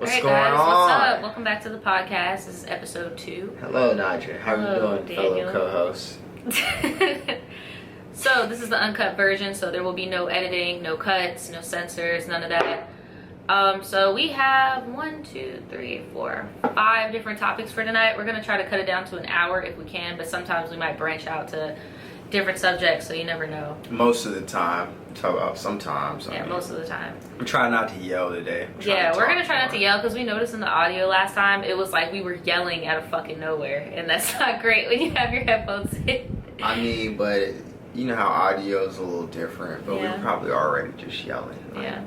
What's going on? What's up? Welcome back to the podcast. This is episode 2. Hello, Nadja. How are you doing, fellow co-hosts? So this is the uncut version, so there will be no editing, no cuts, no censors, none of that. So we have 5 different topics for tonight. We're gonna try to cut it down to an hour if we can, but sometimes we might branch out to different subjects, so you never know. Most of the time. Talk about sometimes. Yeah, most of the time. We're trying not to yell today. We're gonna try not to yell because we noticed in the audio last time it was like we were yelling out of fucking nowhere, and that's not great when you have your headphones in. I mean, but you know how audio is a little different, but we're probably already just yelling. Yeah.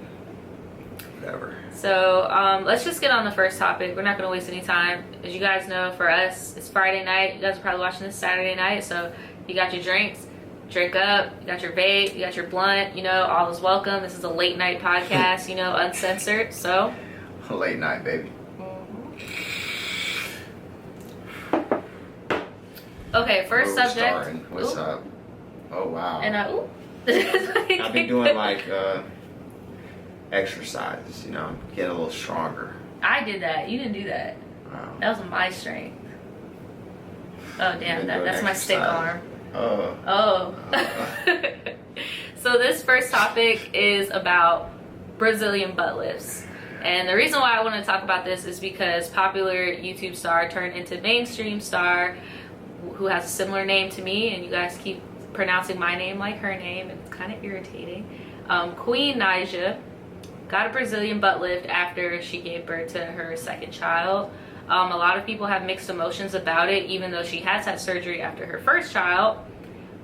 Whatever. So let's just get on the first topic. We're not gonna waste any time. As you guys know, for us, it's Friday night. You guys are probably watching this Saturday night, so you got your drinks. Drink up, you got your vape, you got your blunt, you know, all is welcome. This is a late night podcast, you know, uncensored, so. Late night, baby. Okay, first subject. Starting. What's up? Oh, wow. And I've been doing like exercises, you know, I'm getting a little stronger. I did that. You didn't do that. Wow. That was my strength. Oh, damn, that's my stick arm. Oh. So this first topic is about Brazilian butt lifts. And the reason why I want to talk about this is because popular YouTube star turned into mainstream star who has a similar name to me, and you guys keep pronouncing my name like her name. It's kind of irritating. Queen Nadja got a Brazilian butt lift after she gave birth to her second child. A lot of people have mixed emotions about it, even though she has had surgery after her first child.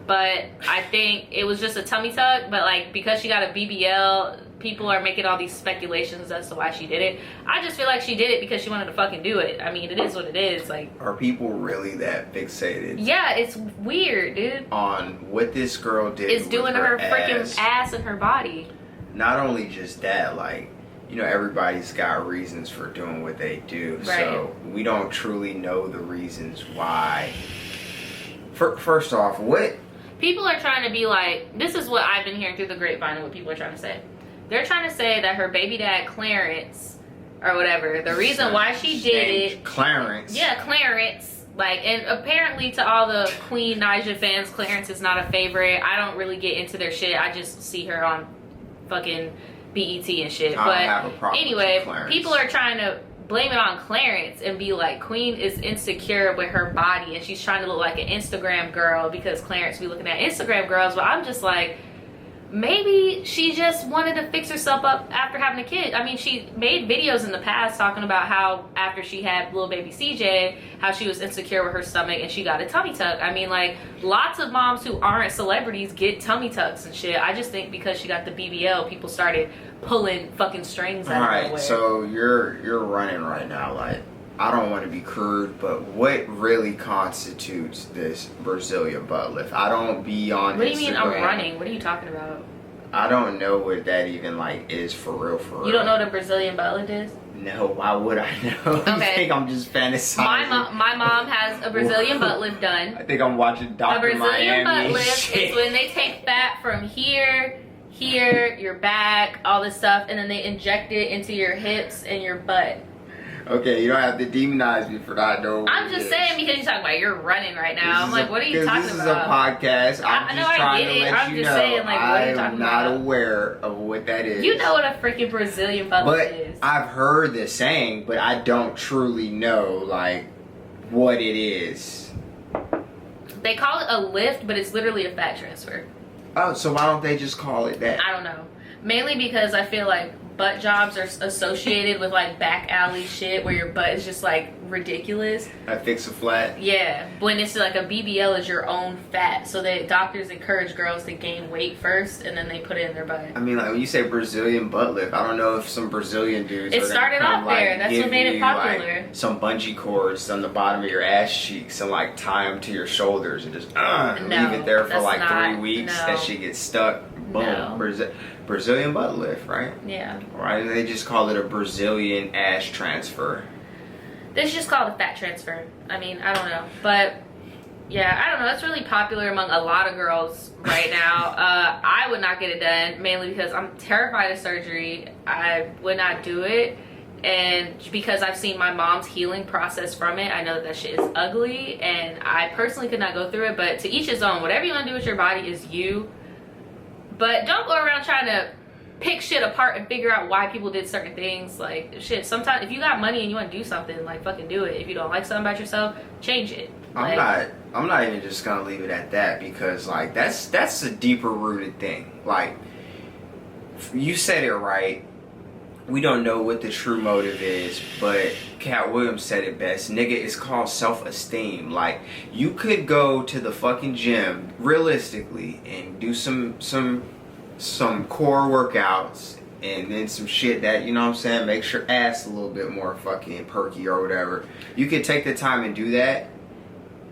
But I think it was just a tummy tuck. But like, because she got a BBL, people are making all these speculations as to why she did it. I just feel like she did it because she wanted to fucking do it. I mean, it is what it is. Like, are people really that fixated? Yeah, it's weird, dude. On what this girl did. It's doing her freaking ass and her body. Not only just that, like, you know, everybody's got reasons for doing what they do. Right. So we don't truly know the reasons why. First off, what? People are trying to be like, this is what I've been hearing through the grapevine and what people are trying to say. They're trying to say that her baby dad, Clarence, or whatever, the reason why she did it. Clarence. Yeah, Clarence. Like, and apparently to all the Queen Nadja fans, Clarence is not a favorite. I don't really get into their shit. I just see her on fucking BET and shit. But anyway, people are trying to blame it on Clarence and be like, Queen is insecure with her body and she's trying to look like an Instagram girl because Clarence be looking at Instagram girls. But I'm just like, maybe she just wanted to fix herself up after having a kid. I mean, she made videos in the past talking about how after she had little baby CJ, how she was insecure with her stomach and she got a tummy tuck. I mean, like, lots of moms who aren't celebrities get tummy tucks and shit. I just think because she got the BBL, people started pulling fucking strings out of nowhere. Alright, so you're running right now. Like, I don't want to be crude, but what really constitutes this Brazilian butt lift? I don't be on Instagram. What do you mean I'm running? What are you talking about? I don't know what that even like is for real. You don't know what a Brazilian butt lift is? No, why would I know? Okay. I think I'm just fantasizing. My mom has a Brazilian butt lift done. I think I'm watching Dr. A Brazilian Miami butt lift is when they take fat from here, your back, all this stuff, and then they inject it into your hips and your butt. Okay, you don't have to demonize me for that, though. I'm just saying because you're talking about you're running right now. I'm like, what are you talking about? This is a podcast. I'm just trying to let you know. Saying, like, what are you talking about? I'm not aware of what that is. You know what a freaking Brazilian butt lift is. I've heard the saying, but I don't truly know, like, what it is. They call it a lift, but it's literally a fat transfer. Oh, so why don't they just call it that? I don't know. Mainly because I feel like butt jobs are associated with like back alley shit where your butt is just like ridiculous. I fix a flat. Yeah, when it's like a BBL is your own fat, so that doctors encourage girls to gain weight first and then they put it in their butt. I mean, like when you say Brazilian butt lift, I don't know if some Brazilian dudes. It started off there. That's what made it popular. Like, some bungee cords on the bottom of your ass cheeks and like tie them to your shoulders and just leave it there for like 3 weeks. That shit gets stuck. Boom. No. Brazilian butt lift, right? Yeah. Right? They just call it a Brazilian ass transfer. This just called a fat transfer. I mean, I don't know. But yeah, I don't know. It's really popular among a lot of girls right now. I would not get it done, mainly because I'm terrified of surgery. I would not do it. And because I've seen my mom's healing process from it, I know that shit is ugly, and I personally could not go through it. But to each his own. Whatever you want to do with your body is you. But don't go around trying to pick shit apart and figure out why people did certain things. Like, shit, sometimes if you got money and you want to do something, like, fucking do it. If you don't like something about yourself, change it. Like, I'm not even just gonna leave it at that, because like that's a deeper rooted thing. Like, you said it right. We don't know what the true motive is, but Cat Williams said it best. Nigga, it's called self-esteem. Like, you could go to the fucking gym realistically and do some core workouts and then some shit that, you know what I'm saying, makes your ass a little bit more fucking perky or whatever. You could take the time and do that,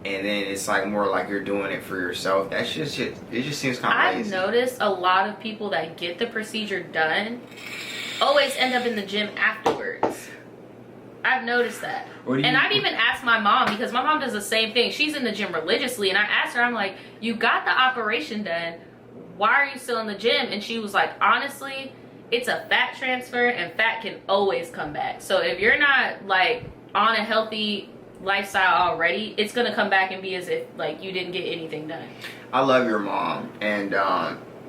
and then it's like more like you're doing it for yourself. That's just shit. It just seems kind of lazy. I've noticed a lot of people that get the procedure done always end up in the gym afterwards. I've noticed that. And I've even asked my mom, because my mom does the same thing. She's in the gym religiously, and I asked her, I'm like, you got the operation done, why are you still in the gym? And she was like, honestly, it's a fat transfer, and fat can always come back. So if you're not like on a healthy lifestyle already, it's gonna come back and be as if like you didn't get anything done. I love your mom, and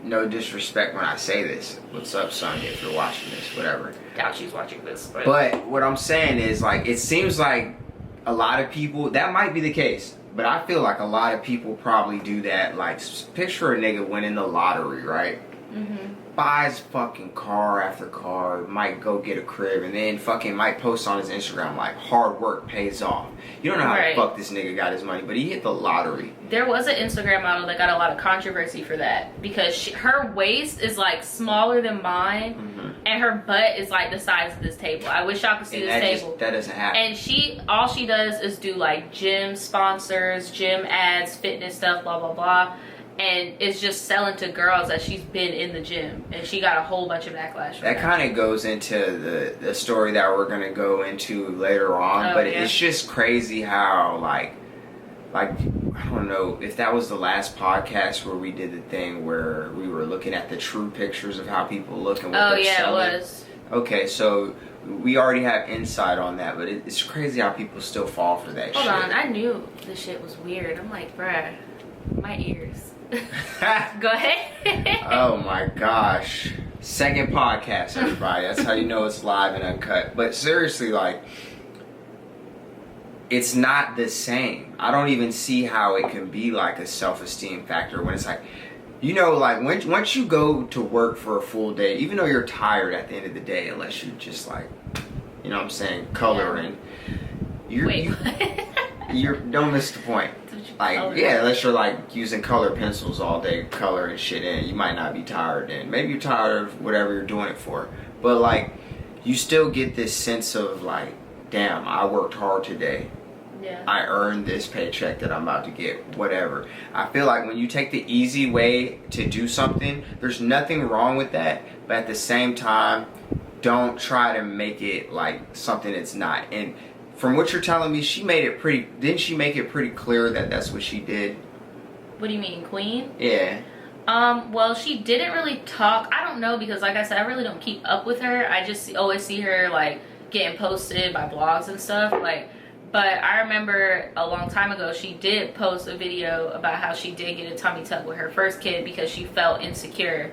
no disrespect when I say this. What's up, Sonya, if you're watching this, whatever. Doubt she's watching this. But what I'm saying is, like, it seems like a lot of people, that might be the case, but I feel like a lot of people probably do that. Like, picture a nigga winning the lottery, right? Mm-hmm. Buys fucking car after car, might go get a crib, and then fucking might post on his Instagram like, hard work pays off. You don't know how the fuck this nigga got his money, but he hit the lottery. There was an Instagram model that got a lot of controversy for that, because her waist is like smaller than mine, and her butt is like the size of this table. I wish y'all could see this table. That doesn't happen. And all she does is do like gym sponsors, gym ads, fitness stuff, blah blah blah. And it's just selling to girls that she's been in the gym, and she got a whole bunch of backlash from that. Kind of goes into the story that we're going to go into later on, but it's just crazy how like I don't know if that was the last podcast where we did the thing where we were looking at the true pictures of how people look and what they're selling. It was. Okay, so we already have insight on that, but it's crazy how people still fall for that shit. Hold on, I knew this shit was weird. I'm like, bruh, my ears. Go ahead. Oh my gosh. Second podcast, everybody. That's how you know it's live and uncut. But seriously, like, it's not the same. I don't even see how it can be like a self-esteem factor when it's like, you know, like once you go to work for a full day, even though you're tired at the end of the day, unless you just like, you know what I'm saying, coloring. You don't miss the point. Like, unless you're like using colored pencils all day, coloring shit in, you might not be tired then. Maybe you're tired of whatever you're doing it for. But like, you still get this sense of like, damn, I worked hard today. Yeah. I earned this paycheck that I'm about to get, whatever. I feel like when you take the easy way to do something, there's nothing wrong with that. But at the same time, don't try to make it like something it's not. And from what you're telling me, didn't she make it pretty clear that that's what she did? What do you mean, Queen? Yeah. Well, she didn't really talk. I don't know, because like I said, I really don't keep up with her. I just always see her like getting posted by blogs and stuff. Like, but I remember a long time ago, she did post a video about how she did get a tummy tuck with her first kid because she felt insecure.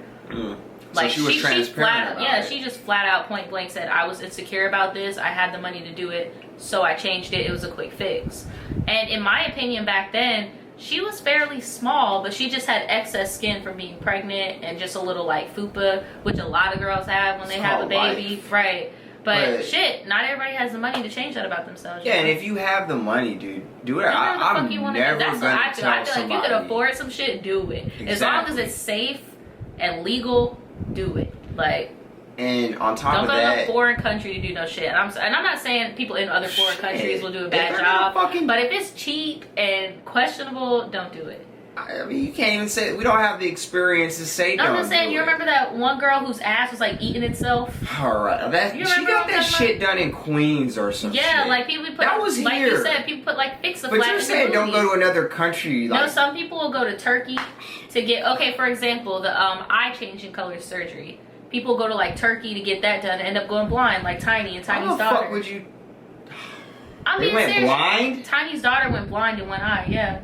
Like, so she was transparent about it. She just flat out point blank said, I was insecure about this. I had the money to do it, so I changed it. It was a quick fix. And in my opinion, back then, she was fairly small, but she just had excess skin from being pregnant and just a little like fupa, which a lot of girls have when they have a baby. Life. Right. But shit, not everybody has the money to change that about themselves. Yeah, and if you have the money, dude, do it. I'm never That's what I feel. I feel like if you could afford some shit, do it. Exactly. As long as it's safe and legal, do it. Like, and on top don't of go that, to a foreign country to do no shit. And I'm not saying people in other foreign countries will do a bad job, but if it's cheap and questionable, don't do it. I mean, you can't even say we don't have the experience to say. No, I'm just saying. You remember that one girl whose ass was like eating itself? All right, she got that shit done in Queens or some shit. Yeah, like people put that was like here. you said, people put like fix a flat. But you're saying don't go to another country. Like, no, some people will go to Turkey to get. Okay, for example, the eye changing color surgery. People go to like Turkey to get that done and end up going blind, like Tiny and Tiny's How the daughter. fuck would you? I They mean, went seriously, blind? Tiny's daughter went blind in one eye. Yeah.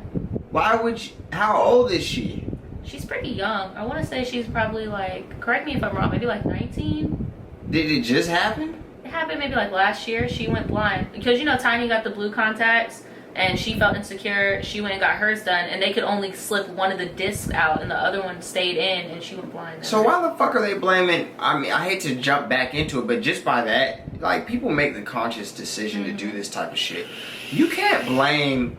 Why would you? How old is she? She's pretty young. I want to say she's probably like, correct me if I'm wrong, maybe like 19. Did it just happen? It happened maybe like last year. She went blind because you know Tiny got the blue contacts and she felt insecure. She went and got hers done, and they could only slip one of the discs out, and the other one stayed in, and she went blind. So why the fuck are they blaming? I mean, I hate to jump back into it, but just by that, like, people make the conscious decision to do this type of shit. You can't blame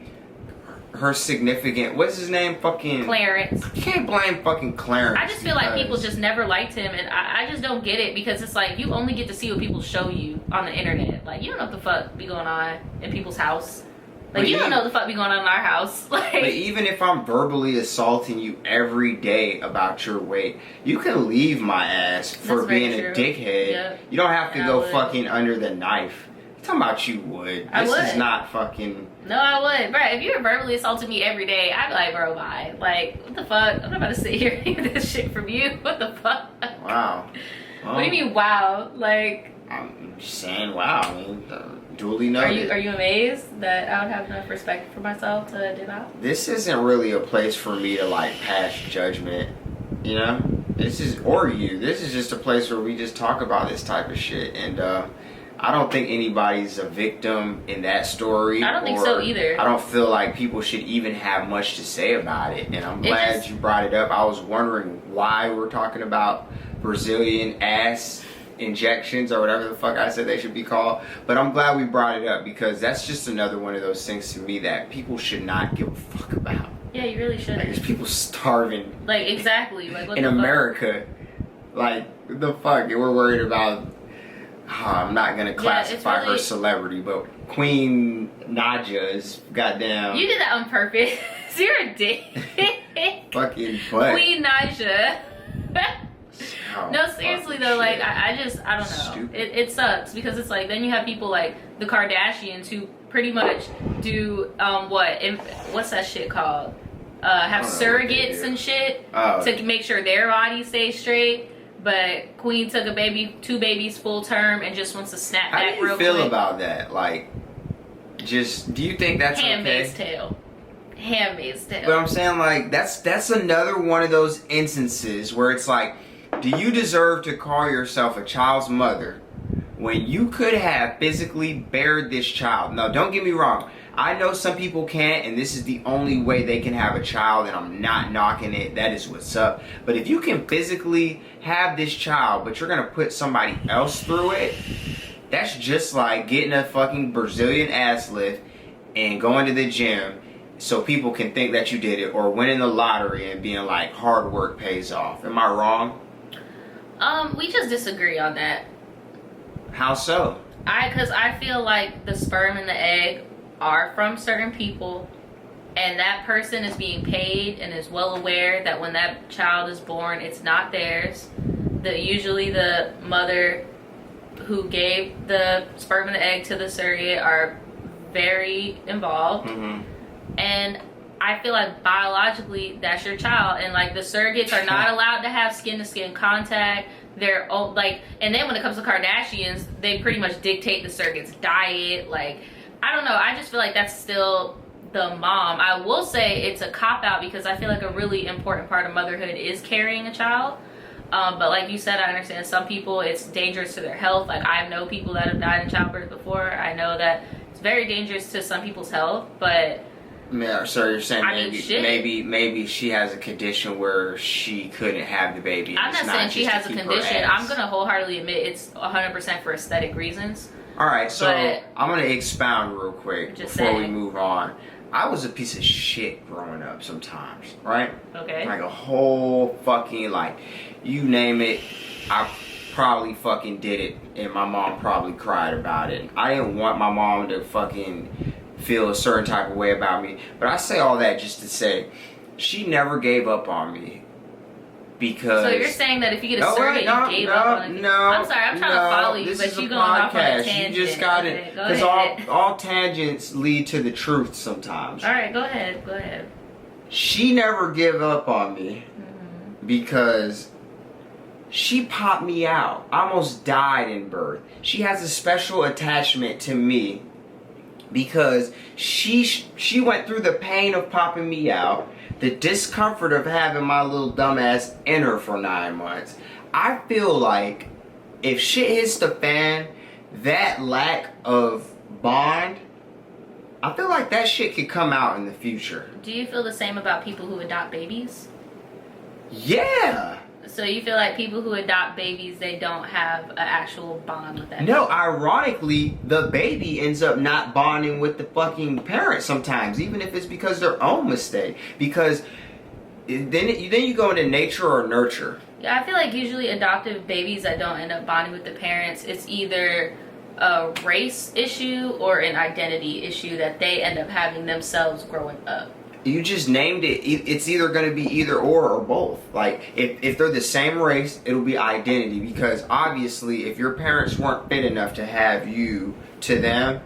her significant, what's his name? Fucking Clarence. You can't blame fucking Clarence. I just feel like people just never liked him, and I just don't get it, because it's like you only get to see what people show you on the internet. Like, you don't know what the fuck be going on in people's house. Like, But you don't know what the fuck be going on in our house. Like, But even if I'm verbally assaulting you every day about your weight, you can leave my ass for That's very being true. a dickhead. Yep. You don't have to And I go would. fucking under the knife. I'm talking about you would. I This is would. not fucking... no, I would. Bro, if you were verbally assaulting me every day, I'd be like, bro, bye. Like, what the fuck? I'm not about to sit here and hear this shit from you. What the fuck? Wow. What do you mean, wow? Like, I'm just saying, wow. I mean, duly are noted. you amazed that I would have enough respect for myself to do that? This isn't really a place for me to, like, pass judgment, you know? This is, or you. This is just a place where we just talk about this type of shit. And, I don't think anybody's a victim in that story. I don't think so either. I don't feel like people should even have much to say about it. And I'm It glad just- you brought it up. I was wondering why we're talking about Brazilian ass injections or whatever the fuck I said they should be called. But I'm glad we brought it up, because that's just another one of those things to me that people should not give a fuck about. Yeah, you really should. Like, there's people starving Like, exactly. Like, what in the fuck? America. Like, the fuck? And we're worried about... I'm not gonna classify her really- celebrity, but Queen Nadja is goddamn You did that on purpose. You're a dick. fucking butt. Queen Nadja. Oh, No, seriously fucking though, like shit. I don't know. Stupid. It sucks, because it's like then you have people like the Kardashians who pretty much do what's that shit called? Have I don't know what they surrogates do. and shit Oh. to make sure their body stays straight. But Queen took two babies full term and just wants to snap How back do you real feel quick. about that? Like, just do you think that's Handmaid's okay? Tale. Handmaid's Tale. But I'm saying, like, that's another one of those instances where it's like, do you deserve to call yourself a child's mother when you could have physically bared this child? Now, don't get me wrong. I know some people can't, and this is the only way they can have a child, and I'm not knocking it. That is what's up. But if you can physically have this child, but you're gonna put somebody else through it, that's just like getting a fucking Brazilian ass lift and going to the gym so people can think that you did it, or winning the lottery and being like, hard work pays off. Am I wrong? We just disagree on that. How so? Because I feel like the sperm and the egg are from certain people, and that person is being paid and is well aware that when that child is born, it's not theirs. Usually the mother who gave the sperm and the egg to the surrogate are very involved. Mm-hmm. And I feel like biologically that's your child, and like the surrogates are not allowed to have skin to skin contact. They're like, and then when it comes to Kardashians, they pretty much dictate the surrogate's diet. Like, I don't know. I just feel like that's still the mom. I will say it's a cop out, because I feel like a really important part of motherhood is carrying a child. But like you said, I understand some people it's dangerous to their health. Like, I know people that have died in childbirth before. I know that it's very dangerous to some people's health, but. Yeah, so you're saying I mean, shit. maybe she has a condition where she couldn't have the baby. I'm It's not saying she just to has a keep her condition. ass. I'm gonna wholeheartedly admit it's 100% for aesthetic reasons. All right, so But- I'm gonna expound real quick Just before we saying. move on. I was a piece of shit growing up sometimes, right? Okay. Like a whole fucking, like, you name it, I probably fucking did it, and my mom probably cried about it. I didn't want my mom to fucking feel a certain type of way about me, but I say all that just to say, she never gave up on me. Because So you're saying that if you get a surrogate, you gave up on it? No, I'm sorry, I'm trying to follow you, this but is you a going off on a podcast. tangent. You just got Okay, it, go because ahead. all tangents lead to the truth sometimes. All right, go ahead. She never gave up on me Mm-hmm. because She popped me out. I almost died in birth. She has a special attachment to me because she went through the pain of popping me out, the discomfort of having my little dumbass in her for 9 months. I feel like if shit hits the fan, that lack of bond, I feel like that shit could come out in the future. Do you feel the same about people who adopt babies? Yeah. So you feel like people who adopt babies, they don't have an actual bond with that baby? No, ironically, the baby ends up not bonding with the fucking parent sometimes, even if it's because their own mistake. Because then you go into nature or nurture. Yeah, I feel like usually adoptive babies that don't end up bonding with the parents, it's either a race issue or an identity issue that they end up having themselves growing up. You just named it. It's either going to be either or both. Like, if they're the same race, it'll be identity. Because obviously, if your parents weren't fit enough to have you to them,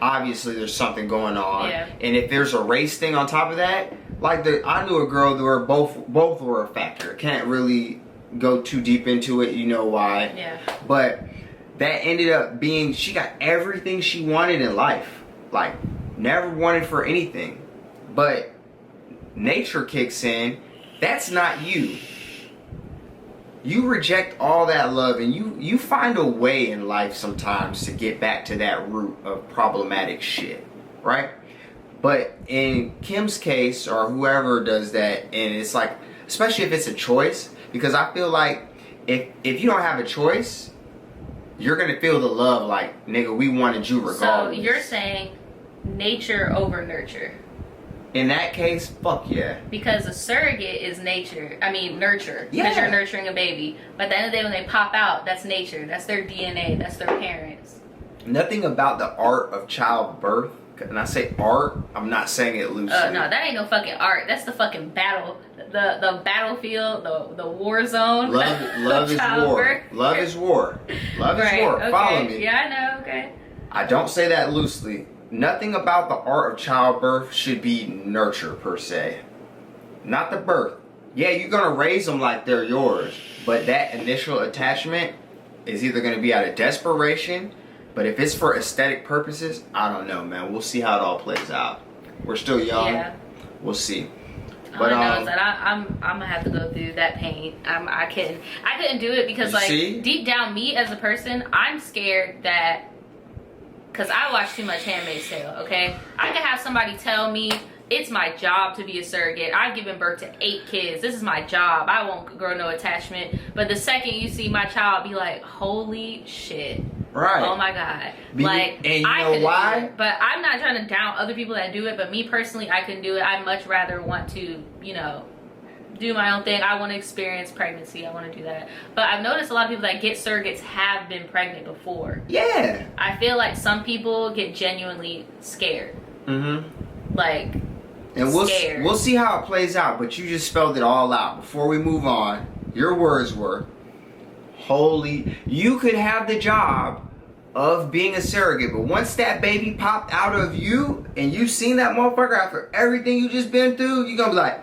obviously there's something going on. Yeah. And if there's a race thing on top of that, like I knew a girl where both were a factor. Can't really go too deep into it. You know why. Yeah. But that ended up being, she got everything she wanted in life. Like, never wanted for anything. But nature kicks in. That's not you. You reject all that love, and you find a way in life sometimes to get back to that root of problematic shit, right? But in Kim's case, or whoever does that, and it's like, especially if it's a choice, because I feel like if you don't have a choice, you're gonna feel the love like, nigga, we wanted you regardless. So you're saying nature over nurture? In that case, fuck yeah. Because a surrogate is nurture. Because Yeah. you're nurturing a baby. But at the end of the day, when they pop out, that's nature. That's their DNA. That's their parents. Nothing about the art of childbirth, and I say art, I'm not saying it loosely. No, that ain't no fucking art. That's the fucking battle. The battlefield, the war zone. Love is war. Love is war. Love is war. Okay. Follow me. Yeah, I know. Okay. I don't say that loosely. Nothing about the art of childbirth should be nurture per se. Not the birth. Yeah, you're gonna raise them like they're yours, but that initial attachment is either gonna be out of desperation, but if it's for aesthetic purposes, I don't know, man. We'll see how it all plays out. We're still young. Yeah. We'll see. All I know is that I'm gonna have to go through that pain. I couldn't do it because deep down, me as a person, I'm scared that. Because I watch too much Handmaid's Tale, okay? I can have somebody tell me, it's my job to be a surrogate. I've given birth to 8 kids. This is my job. I won't grow no attachment. But the second you see my child, be like, holy shit. Right. Oh my God. And you know why? But I'm not trying to down other people that do it. But me personally, I can do it. I much rather want to, do my own thing. I want to experience pregnancy. I want to do that. But I've noticed a lot of people that get surrogates have been pregnant before. Yeah. I feel like some people get genuinely scared. Mm-hmm. Like, and we'll see how it plays out. But you just spelled it all out. Before we move on, your words were, you could have the job of being a surrogate, but once that baby popped out of you and you seen that motherfucker after everything you just been through, you're gonna be like,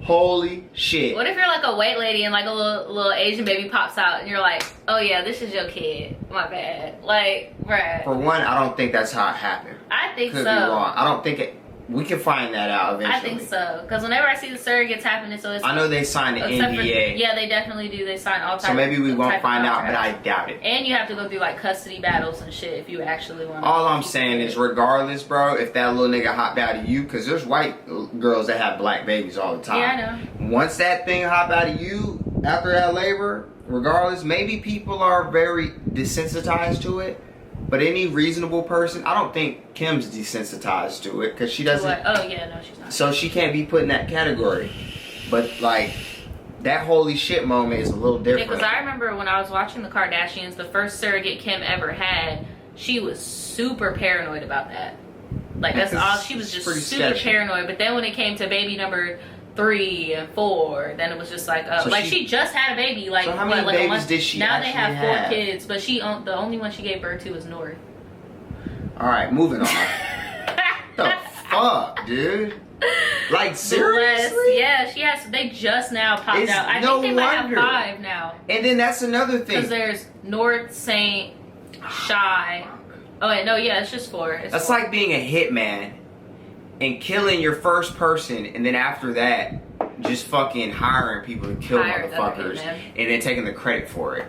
holy shit. What if you're like a white lady and like a little Asian baby pops out and you're like, oh yeah, this is your kid. My bad. Like, bruh. For one, I don't think that's how it happened. I think Could so. be wrong. I don't think it. We can find that out eventually. I think so. Because whenever I see the surrogates happening, so it's. I know they signed an NDA. Yeah, they definitely do. They sign all types. So maybe we won't find out, but I doubt it. And you have to go through like custody battles and shit if you actually want. All I'm saying is, regardless, bro, if that little nigga hopped out of you, because there's white girls that have black babies all the time. Yeah, I know. Once that thing hop out of you after that labor, regardless, maybe people are very desensitized to it. But any reasonable person, I don't think Kim's desensitized to it because she doesn't. Oh yeah, no, she's not. So she can't be put in that category. But like that holy shit moment is a little different. Because I remember when I was watching the Kardashians, the first surrogate Kim ever had, she was super paranoid about that. Like that's all. She was just super paranoid. But then when it came to baby number 3 and 4, then it was just like, So she just had a baby. Like, so how many babies did she now actually they have 4 have? kids, but the only one she gave birth to was North. All right, moving on. The fuck, dude. Like, seriously? Yeah, she has. They just now popped out. I no think they might wonder. have 5 now. And then that's another thing. Because there's North, Saint, Shy. Oh wait, no, yeah, it's just 4. That's like being a hitman and killing your first person, and then after that, just fucking hiring people to kill motherfuckers, and then taking the credit for it.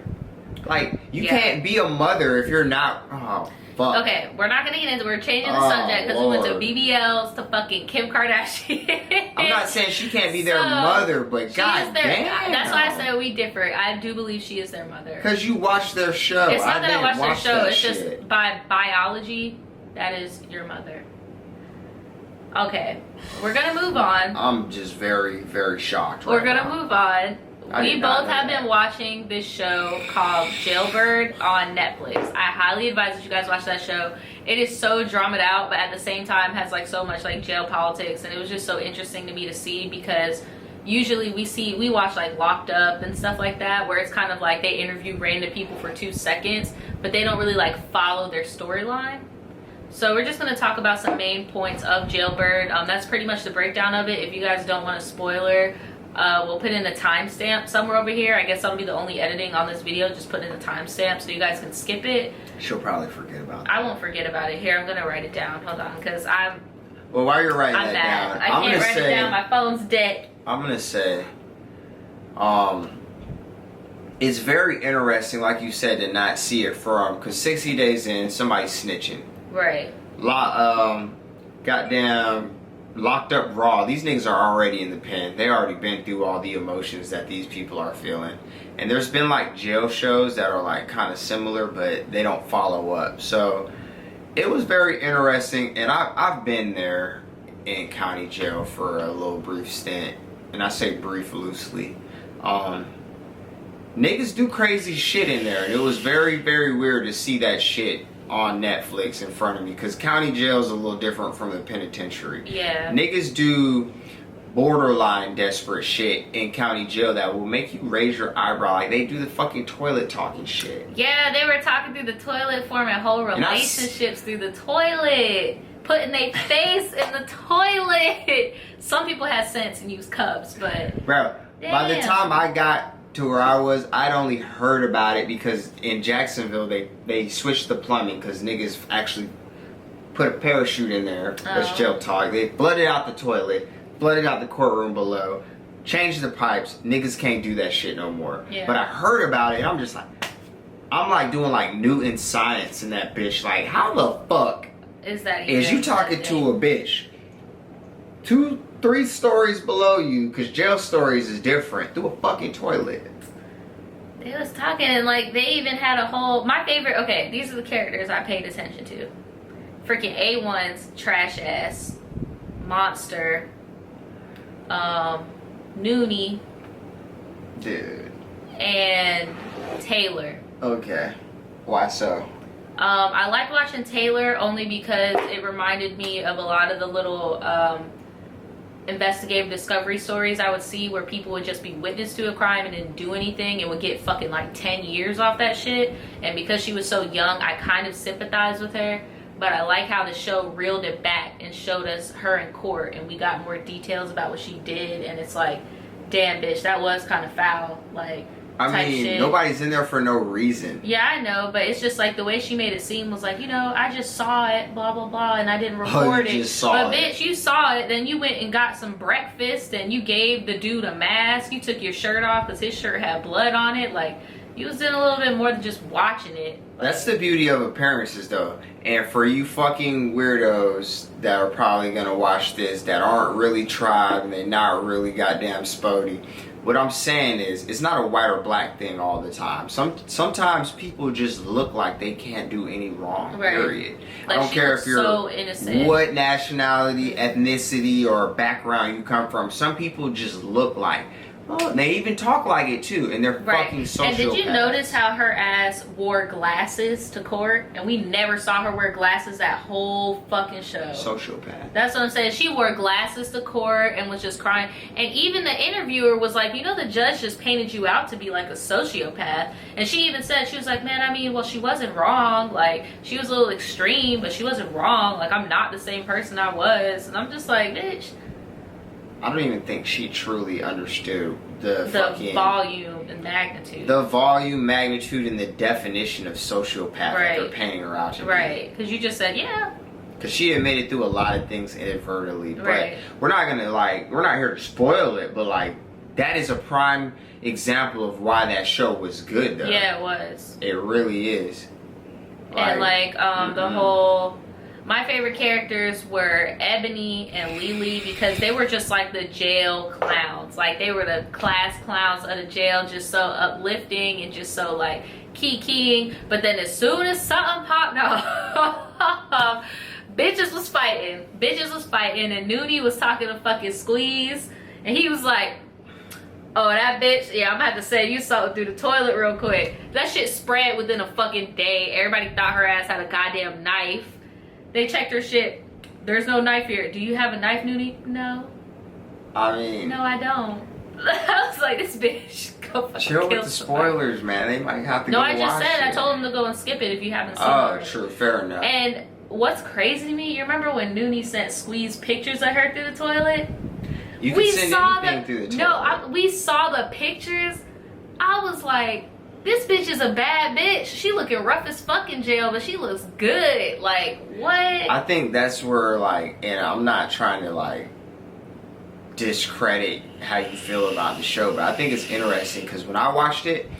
Like, you can't be a mother if you're not. Oh, fuck. Okay, we're not gonna get into. We're changing the subject because we went to BBLs to fucking Kim Kardashian. I'm not saying she can't be their mother, but god damn. That's why I said we differ. I do believe she is their mother. Because you watch their show. It's not that I watch their show. It's shit. just by biology, that is your mother. Okay, we're gonna move on. I'm just very, very shocked. We're gonna move on. We both have been watching this show called Jailbird on Netflix. I highly advise that you guys watch that show. It is so dramaed out, but at the same time has like so much like jail politics, and it was just so interesting to me to see because usually we watch like Locked Up and stuff like that, where it's kind of like they interview random people for 2 seconds, but they don't really like follow their storyline. So we're just going to talk about some main points of Jailbird. That's pretty much the breakdown of it. If you guys don't want a spoiler, we'll put in a timestamp somewhere over here. I guess that'll be the only editing on this video. Just put in a timestamp so you guys can skip it. She'll probably forget about it. I won't forget about it. Here, I'm going to write it down. Hold on, because I'm... Well, while you're writing I'm that mad. down, I can't write it down. My phone's dead. I'm going to say, it's very interesting, like you said, to not see it from, because 60 days in, somebody's snitching. Right. Goddamn Locked Up Raw. These niggas are already in the pen. They already been through all the emotions that these people are feeling. And there's been like jail shows that are like kind of similar, but they don't follow up. So it was very interesting. And I've been there in county jail for a little brief stint. And I say brief loosely. Niggas do crazy shit in there. And it was very, very weird to see that shit on Netflix in front of me, because county jail is a little different from the penitentiary. Yeah. Niggas do borderline desperate shit in county jail that will make you raise your eyebrow. Like, they do the fucking toilet talking shit. Yeah, they were talking through the toilet, forming whole relationships through the toilet, putting their face in the toilet. Some people had sense and used cups, but bro, by the time I got to where I was, I'd only heard about it because in Jacksonville they switched the plumbing because niggas actually put a parachute in there. That's jail talk. They flooded out the toilet, flooded out the courtroom below, changed the pipes. Niggas can't do that shit no more. Yeah. But I heard about it and I'm just like, I'm like doing like Newton science in that bitch. Like, how the fuck is you talking to a bitch 2-3 stories below you, because jail stories is different, through a fucking toilet? They was talking and like they even had a whole, my favorite, okay, these are the characters I paid attention to. Freaking A1's trash ass, Monster, Noonie, dude, and Taylor. Okay, why so? I liked watching Taylor only because it reminded me of a lot of the little investigative discovery stories I would see where people would just be witness to a crime and didn't do anything and would get fucking like 10 years off that shit. And because she was so young, I kind of sympathized with her. But I like how the show reeled it back and showed us her in court, and we got more details about what she did. And it's like, damn, bitch, that was kind of foul. Like, I mean, shit. Nobody's in there for no reason. Yeah, I know, but it's just like the way she made it seem was like, you know, I just saw it, blah, blah, blah, and I didn't record it. But bitch, you saw it, then you went and got some breakfast, and you gave the dude a mask. You took your shirt off because his shirt had blood on it. Like, you was doing a little bit more than just watching it. That's the beauty of appearances, though. And for you fucking weirdos that are probably gonna watch this that aren't really tried and they're not really goddamn spody, what I'm saying is, it's not a white or black thing all the time. Sometimes people just look like they can't do any wrong, period. Like, I don't care if you're so innocent. What nationality, ethnicity, or background you come from. Some people just look like, oh, and they even talk like it too, and they're fucking sociopaths. And did you notice how her ass wore glasses to court? And we never saw her wear glasses that whole fucking show. Sociopath. That's what I'm saying. She wore glasses to court and was just crying. And even the interviewer was like, you know, the judge just painted you out to be like a sociopath. And she even said, she was like, man, I mean, well, she wasn't wrong. Like, she was a little extreme, but she wasn't wrong. Like, I'm not the same person I was. And I'm just like, bitch, I don't even think she truly understood the volume and magnitude. The volume, magnitude, and the definition of sociopath that they're painting her out to be. Right, because you just said, yeah. Because she had made it through a lot of things inadvertently. But we're not going to, like, we're not here to spoil it, but, like, that is a prime example of why that show was good, though. Yeah, it was. It really is. Like, and, like, the whole... My favorite characters were Ebony and Lily because they were just like the jail clowns. Like they were the class clowns of the jail, just so uplifting and just so like keying. But then as soon as something popped off, bitches was fighting, and Nudie was talking to fucking Squeeze, and he was like, "Oh, that bitch, yeah, I'm about to say you saw it through the toilet real quick." That shit spread within a fucking day. Everybody thought her ass had a goddamn knife. They checked her shit. There's no knife here. Do you have a knife, Nudie? No. I mean... No, I don't. I was like, this bitch, go fucking chill with the spoilers, man. They might have to go watch it. No, I just said, I told them to go and skip it if you haven't seen it. Oh, true. Fair enough. And what's crazy to me, you remember when Nudie sent Squeeze pictures of her through the toilet? You can send anything through the toilet. No, we saw the pictures. I was like... This bitch is a bad bitch. She looking rough as fuck in jail, but she looks good. Like, what? I think that's where, like, and I'm not trying to, like, discredit how you feel about the show, but I think it's interesting because when I watched it,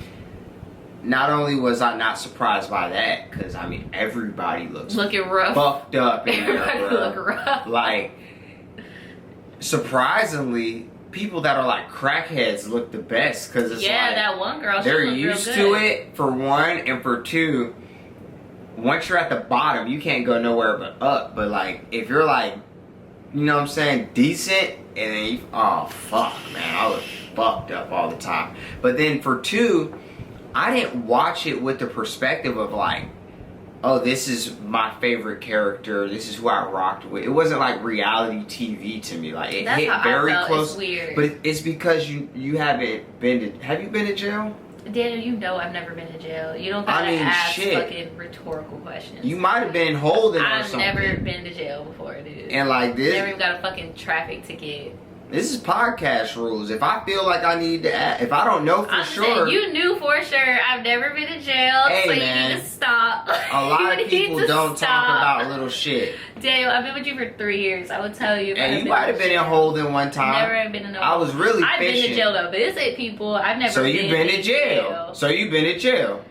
not only was I not surprised by that, because, I mean, everybody looks looking rough. Fucked up in there, everybody look rough. Like, surprisingly... people that are like crackheads look the best because it's like that one girl, they're used to it for one, and for two, once you're at the bottom you can't go nowhere but up. But like if you're like, you know what I'm saying, decent, and then you, oh fuck man, I was fucked up all the time. But then for two, I didn't watch it with the perspective of like, oh, this is my favorite character, this is who I rocked with. It wasn't like reality TV to me. Like it hit very close. It's weird. But it's because you haven't been to, have you been to jail? Daniel, you know I've never been to jail. You don't gotta ask fucking rhetorical questions. You might have been holding or something. I've never been to jail before, dude. And like this, never even got a fucking traffic ticket. This is podcast rules. If I feel like I need to ask, if I don't know for sure. You knew for sure. I've never been to jail, hey, so man, you need to stop. A lot of people don't talk about little shit. Daniel, I've been with you for 3 years. I would tell you. And you might have been in holding one time. Never have been in no. I was really I've been to jail to visit people. I've never. So you've been to jail. So you've been to jail.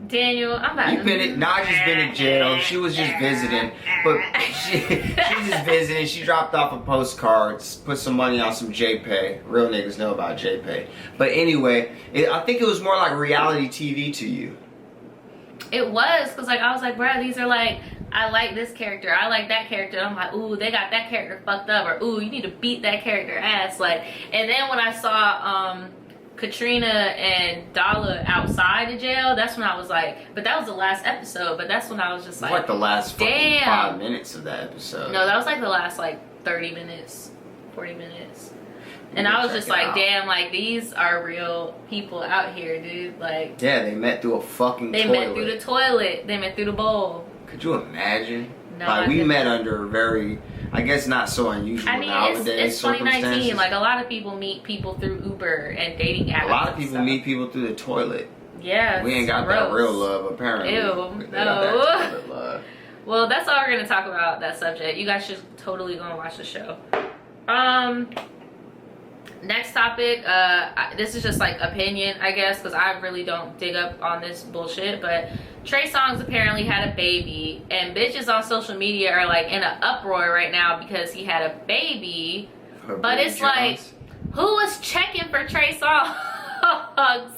Daniel, I'm about You've been Nadja's been in jail. She was just visiting, but she's just visiting. She dropped off a postcard, put some money on some JPay. Real niggas know about JPay. But anyway, I think it was more like reality TV to you. It was, because like I was like, bro, these are like, I like this character, I like that character. And I'm like, ooh, they got that character fucked up, or ooh, you need to beat that character ass. Like, and then when I saw Katrina and Dala outside the jail, that's when I was like, but that was the last episode, but that's when I was just like the last damn. 5 minutes of that episode. No, that was like the last like 30 minutes, 40 minutes. And I was just like, damn, like these are real people out here, dude. Like, yeah, they met through a fucking toilet. They met through the toilet. They met through the bowl. Could you imagine? No, like we met under very, I guess not so unusual nowadays. It's 2019. Like a lot of people meet people through Uber and dating apps. A lot of people meet people through the toilet. Yeah, we ain't got that real love apparently. Ew, no. Well, that's all we're gonna talk about that subject. You guys should totally go and watch the show. Next topic, this is just like opinion, I guess, because I really don't dig up on this bullshit, but Trey Songz apparently had a baby, and bitches on social media are like in an uproar right now because he had a baby. But it's like, who was checking for Trey Songz?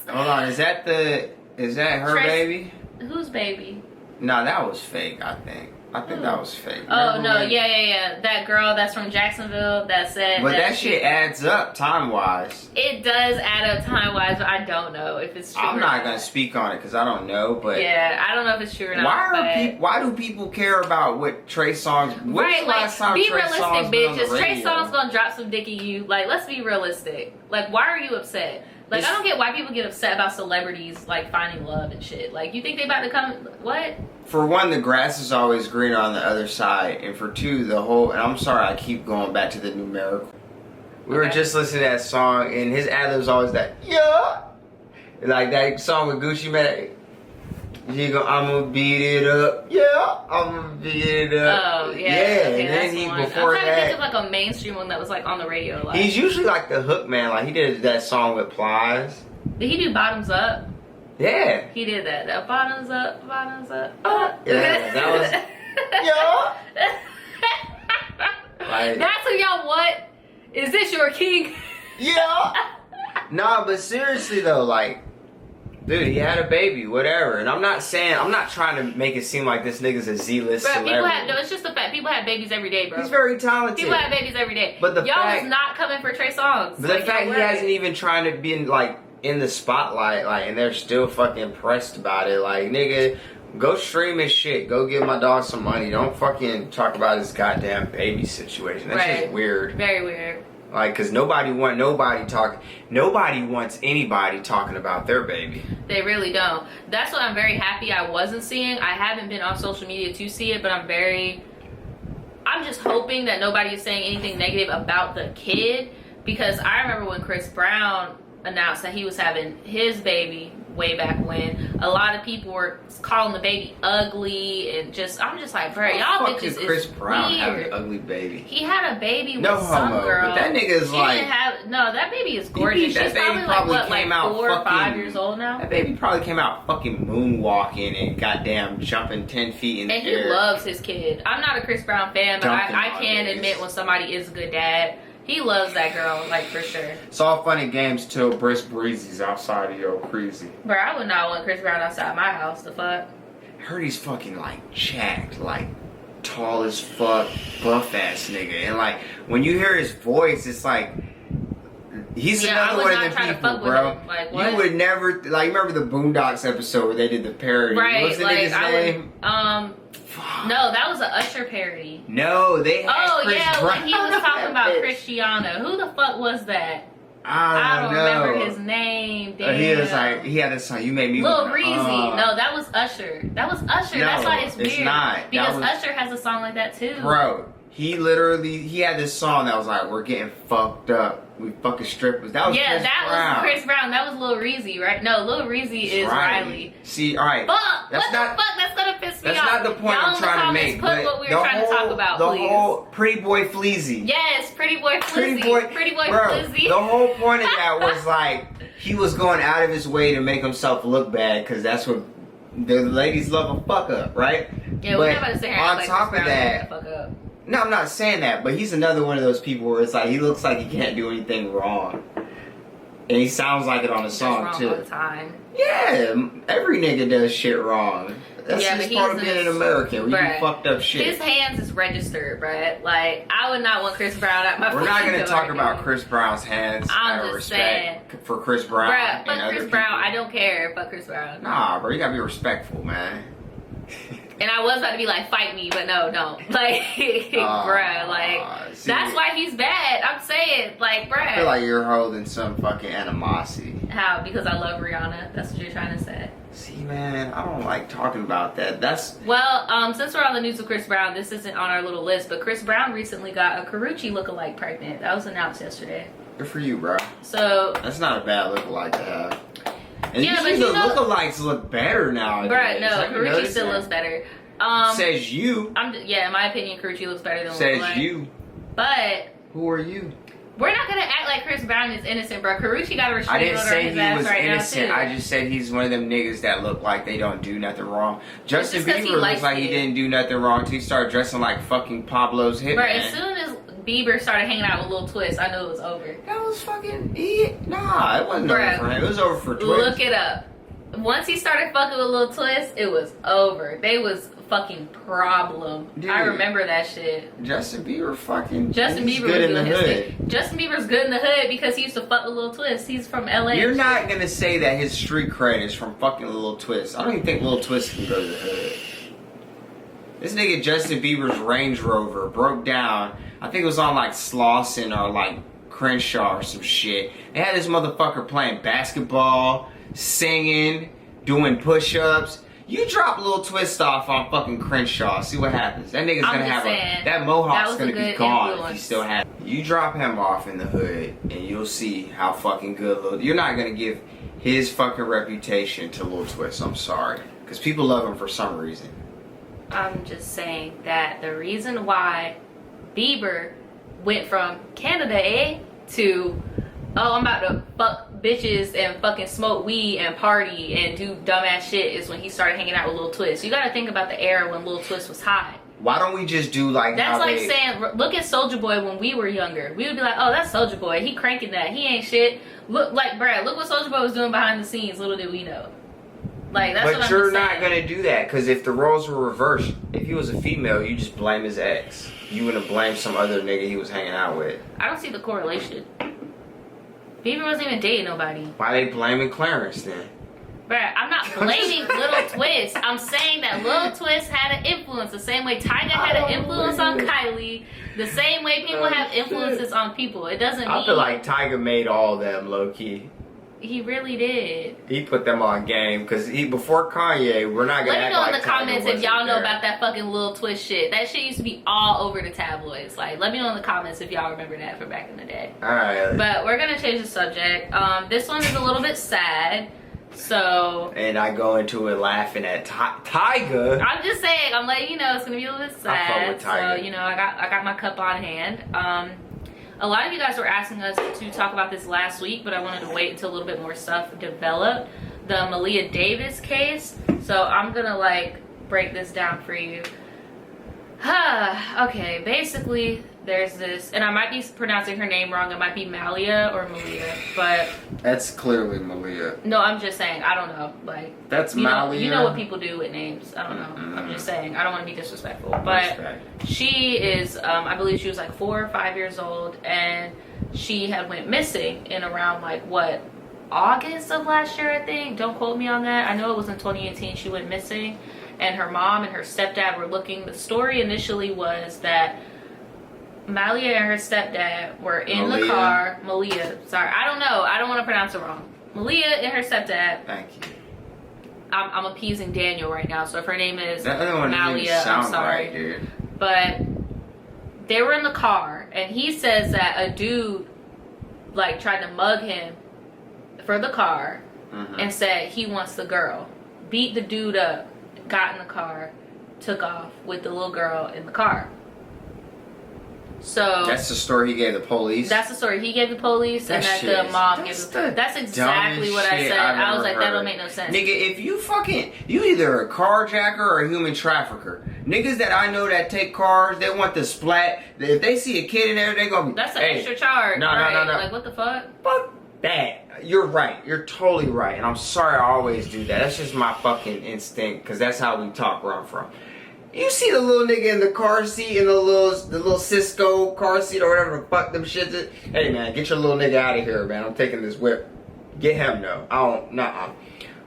Hold on, is that her baby? Whose baby? No, that was fake, I think. I think that was fake. Oh, no, yeah. That girl that's from Jacksonville that said... But that shit adds up time-wise. It does add up time-wise, but I don't know if it's true I'm not going to speak on it because I don't know, but... Yeah, I don't know if it's true or not. Why do people care about what Trey Songz... When's the last time be Trey realistic, Songz bitch. Is Trey Songz going to drop some dick in you? Like, let's be realistic. Like, why are you upset? Like, I don't get why people get upset about celebrities, like, finding love and shit. Like, you think they about to come... What? For one, the grass is always greener on the other side. And for two, the whole... And I'm sorry I keep going back to the numerical. We were just listening to that song, and his ad-lib's always that, yeah. Like that song with Gucci Mane. I'ma beat it up. Yeah, I'ma beat it up. Oh, yeah. Yeah, okay, and then he, before I'm trying that, to think of like a mainstream one that was like on the radio a lot. he's usually like the hook man. Like he did that song with Plies. Did he do Bottoms Up? Yeah. He did that. Bottoms up, bottoms up. Yeah, that was, yeah. Like, That's what y'all want? Is this your king? yeah. Nah, but seriously though, like, dude, he had a baby, whatever. And I'm not trying to make it seem like this nigga's a Z-list celebrity. No, it's just the fact. People have babies every day, bro. He's very talented. People have babies every day. But y'all was not coming for Trey Songz. But the fact he hasn't even trying to be in the spotlight, like, and they're still fucking pressed about it. Like, nigga, go stream his shit. Go give my dog some money. Don't fucking talk about his goddamn baby situation. That's just weird. Very weird. Like, cause nobody wants anybody talking about their baby. They really don't. That's what I'm very happy I wasn't seeing. I haven't been on social media to see it, but I'm just hoping that nobody is saying anything negative about the kid, because I remember when Chris Brown announced that he was having his baby way back when, a lot of people were calling the baby ugly, and I'm just like, bro, y'all bitches is Chris Brown weird. have an ugly baby? He had a baby with no some homo, girl. but that nigga's like, that baby is gorgeous. She's probably like 4 or 5 years old now. That baby probably came out fucking moonwalking and goddamn jumping 10 feet in the air. And he loves his kid. I'm not a Chris Brown fan, but I can admit when somebody is a good dad. He loves that girl, like, for sure. It's all fun and games till Briss Breezy's outside of your crazy. Bro, I would not want Chris Brown outside my house. The fuck? I heard he's fucking, like, jacked, like, tall as fuck, buff ass nigga. And, like, when you hear his voice, it's like, he's another one of them people, bro. Like, what? You would never, like, remember the Boondocks episode where they did the parody? Right, What was the nigga's name? No, that was an Usher parody. No, they had Chris Brown. When he was talking about Christiana. Who the fuck was that? I don't know. Remember his name. Damn. He was like, he had this song, You Made Me Lil Reezy. No, that was Usher. That was Usher. No, that's why it's weird. It's not. Because Usher has a song like that too. Bro, he had this song that was like, we're getting fucked up. We fucking strippers. That was Chris Brown. Was Chris Brown. That was Lil Reezy, right? No, Lil Reezy is Riley. See, alright. Fuck! What the fuck? That's gonna piss me off. That's not the point I'm trying to make. Put what we were trying to talk about, please. The whole Pretty Boy Fleazy. Yes, Pretty Boy Fleazy. Pretty Boy Fleazy. The whole point of that was like, he was going out of his way to make himself look bad, because that's what the ladies love, a fuck up, right? Yeah, we're not about to sit here and on top of that, fuck up. No, I'm not saying that, but he's another one of those people where it's like, he looks like he can't do anything wrong. And he sounds like it on the song, too. All the time. Yeah, every nigga does shit wrong. That's just part of being an American. We do fucked up shit. His hands is registered, bruh. Like, I would not want Chris Brown at my We're not going to talk about Chris Brown's hands. I'm just saying. For Chris Brown. Bruh, fuck Chris Brown. I don't care. Fuck Chris Brown. Nah, bro, you got to be respectful, man. And I was about to be like, fight me, but no, don't. Like, bruh, like, see, that's why he's bad. I'm saying, like, bruh. I feel like you're holding some fucking animosity. How? Because I love Rihanna? That's what you're trying to say. See, man, I don't like talking about that. Well, since we're on the news of Chris Brown, this isn't on our little list, but Chris Brown recently got a Karrueche lookalike pregnant. That was announced yesterday. Good for you, bro. So that's not a bad lookalike to have. And yeah, but the lookalikes look better nowadays. Bruh, no, Karrueche still looks better. Says you. In my opinion, Karrueche looks better than Says you. But who are you? We're not gonna act like Chris Brown is innocent, bro. Karrueche got a restraining order on his ass right now. I didn't say he was innocent. I just said he's one of them niggas that look like they don't do nothing wrong. Justin Bieber looks like he didn't do nothing wrong until he started dressing like fucking Pablo's Hitman. Bro, as soon as Bieber started hanging out with Lil Twist, I knew it was over. That was fucking it. Nah, it wasn't over for him. It was over for Twist. Look it up. Once he started fucking with Lil Twist, it was over. They was fucking problem. Dude, I remember that shit. Justin Bieber fucking. Justin Bieber good was in the hood. Thing. Justin Bieber's good in the hood because he used to fuck with Lil Twist. He's from LA. You're not gonna say that his street cred is from fucking Lil Twist. I don't even think Lil Twist can go to the hood. This nigga Justin Bieber's Range Rover broke down. I think it was on like Slauson or like Crenshaw or some shit. They had this motherfucker playing basketball, singing, doing push-ups. You drop Lil Twist off on fucking Crenshaw, see what happens. That nigga's gonna have that mohawk's gonna be gone influence. If he still has. You drop him off in the hood, and you'll see how fucking good you're not gonna give his fucking reputation to Lil Twist. I'm sorry, because people love him for some reason. I'm just saying that the reason why Bieber went from Canada, to I'm about to fuck bitches and fucking smoke weed and party and do dumbass shit is when he started hanging out with Lil Twist. You gotta think about the era when Lil Twist was hot. Why don't we just do like that's like saying, look at Soulja Boy when we were younger. We would be like, oh, that's Soulja Boy. He cranking that. He ain't shit. Look, like, Brad, look what Soulja Boy was doing behind the scenes. Little did we know. Like, that's what I'm saying. But you're not gonna do that, because if the roles were reversed, if he was a female, you just blame his ex. You wouldn't blame some other nigga he was hanging out with. I don't see the correlation. Bieber wasn't even dating nobody. Why they blaming Clarence then? Bruh, I'm not blaming Lil Twist. I'm saying that Lil Twist had an influence the same way Tyga had an influence on Kylie. The same way people have influences on people. It doesn't mean... I feel like Tyga made all of them, low-key. He really did. He put them on game, because before Kanye, we're not going to act like Let me know in the comments if y'all know about that fucking Lil Twist shit. That shit used to be all over the tabloids. Like, let me know in the comments if y'all remember that from back in the day. Alright. But we're going to change the subject. This one is a little bit sad. So... And I go into it laughing at Tyga. I'm just saying, I'm letting you know it's going to be a little bit sad. I fuck with Tyga. So, you know, I got my cup on hand. A lot of you guys were asking us to talk about this last week, but I wanted to wait until a little bit more stuff developed. The Maleah Davis case. So I'm gonna like break this down for you. Okay, basically there's this, and I might be pronouncing her name wrong. It might be Maleah or Maleah, but that's clearly Maleah. No, I'm just saying, I don't know. Like, that's Maleah. You know what people do with names. I don't know. I'm just saying, I don't want to be disrespectful. But she is, I believe she was like 4 or 5 years old, and she had went missing in around like what, August of last year, I think. Don't quote me on that. I know it was in 2018 she went missing, and her mom and her stepdad were looking. The story initially was that Maleah and her stepdad were in the car. Maleah, sorry, I don't know. I don't want to pronounce it wrong. Maleah and her stepdad. Thank you. I'm appeasing Daniel right now, so if her name is Maleah, I'm sorry. Right, dude. But they were in the car, and he says that a dude like tried to mug him for the car and said he wants the girl. Beat the dude up, got in the car, took off with the little girl in the car. So that's the story he gave the police. That's the story he gave the police, and that the mom gave the. That's exactly what I said. I was like, that don't make no sense. Nigga, if you either a carjacker or a human trafficker. Niggas that I know that take cars, they want the splat. If they see a kid in there, they gonna be. That's an extra charge. No. Like, what the fuck? Fuck that. You're right. You're totally right. And I'm sorry I always do that. That's just my fucking instinct, because that's how we talk where I'm from. You see the little nigga in the car seat, in the little Cisco car seat or whatever the fuck them shits is. Hey man, get your little nigga out of here, man. I'm taking this whip. Get him though. I don't, nuh-uh.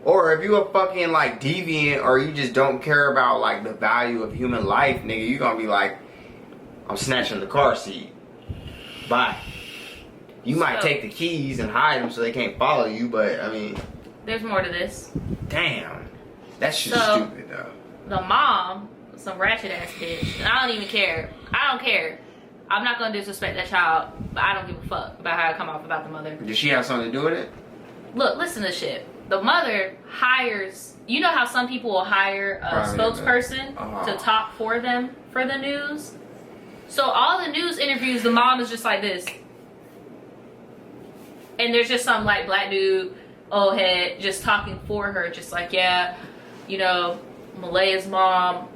Or if you a fucking like deviant, or you just don't care about like the value of human life, nigga, you gonna be like, I'm snatching the car seat. Bye. You might take the keys and hide them so they can't follow you, but I mean, there's more to this. Damn. That's just stupid though. The mom, some ratchet ass bitch, and I don't even care. I don't care. I'm not gonna disrespect that child, but I don't give a fuck about how I come off about the mother. Did she have something to do with it? Look, listen to shit. The mother hires, you know how some people will hire a spokesperson to talk for them for the news? So all the news interviews, the mom is just like this. And there's just some like black dude, old head, just talking for her, just like, yeah, you know, Maleah's mom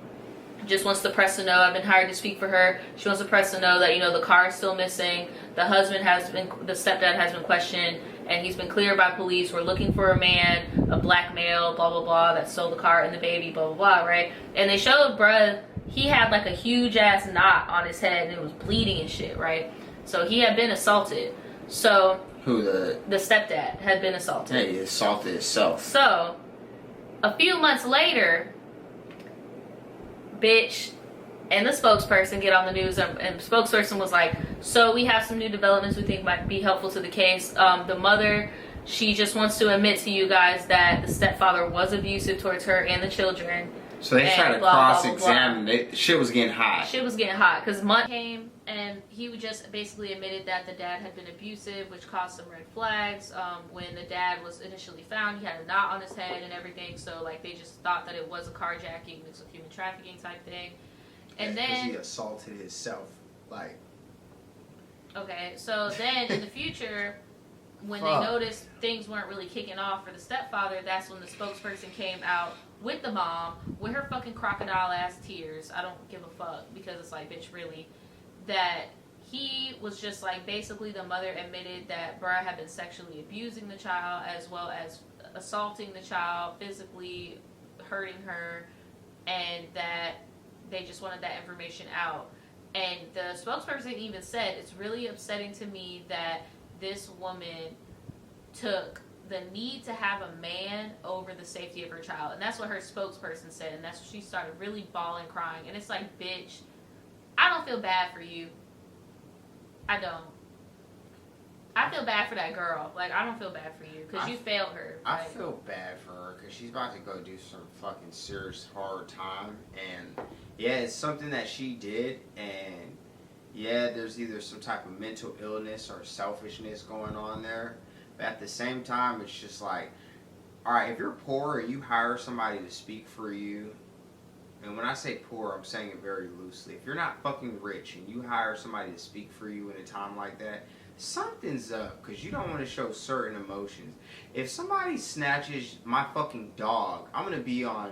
just wants the press to know I've been hired to speak for her. She wants the press to know that, you know, the car is still missing. The husband the stepdad has been questioned, and he's been cleared by police. We're looking for a man, a black male, blah, blah, blah, that stole the car and the baby, blah, blah, blah, right? And they showed, bruh, he had like a huge ass knot on his head, and it was bleeding and shit, right? So he had been assaulted. So who, the stepdad had been assaulted. Yeah, he assaulted himself. So a few months later, bitch and the spokesperson get on the news, and the spokesperson was like, so we have some new developments we think might be helpful to the case. The mother She just wants to admit to you guys that the stepfather was abusive towards her and the children. So they tried to cross-examine. Shit was getting hot. Shit was getting hot because Mutt came and he just basically admitted that the dad had been abusive, which caused some red flags. When the dad was initially found, he had a knot on his head and everything. So like they just thought that it was a carjacking, mixed with human trafficking type thing. And then he assaulted himself, like. Okay, so then in the future, when they noticed things weren't really kicking off for the stepfather, that's when the spokesperson came out with the mom with her fucking crocodile ass tears. I don't give a fuck because it's like, bitch, really, that he was just like, basically the mother admitted that Bruh had been sexually abusing the child as well as assaulting the child, physically hurting her, and that they just wanted that information out. And the spokesperson even said, it's really upsetting to me that this woman took the need to have a man over the safety of her child. And that's what her spokesperson said. And that's when she started really bawling, crying. And it's like, bitch, I don't feel bad for you. I don't. I feel bad for that girl. Like, I don't feel bad for you because you failed her. I feel bad for her because she's about to go do some fucking serious hard time. And yeah, it's something that she did. And yeah, there's either some type of mental illness or selfishness going on there. But at the same time, it's just like, all right, if you're poor and you hire somebody to speak for you, and when I say poor, I'm saying it very loosely. If you're not fucking rich and you hire somebody to speak for you in a time like that, something's up because you don't want to show certain emotions. If somebody snatches my fucking dog, I'm gonna be hey.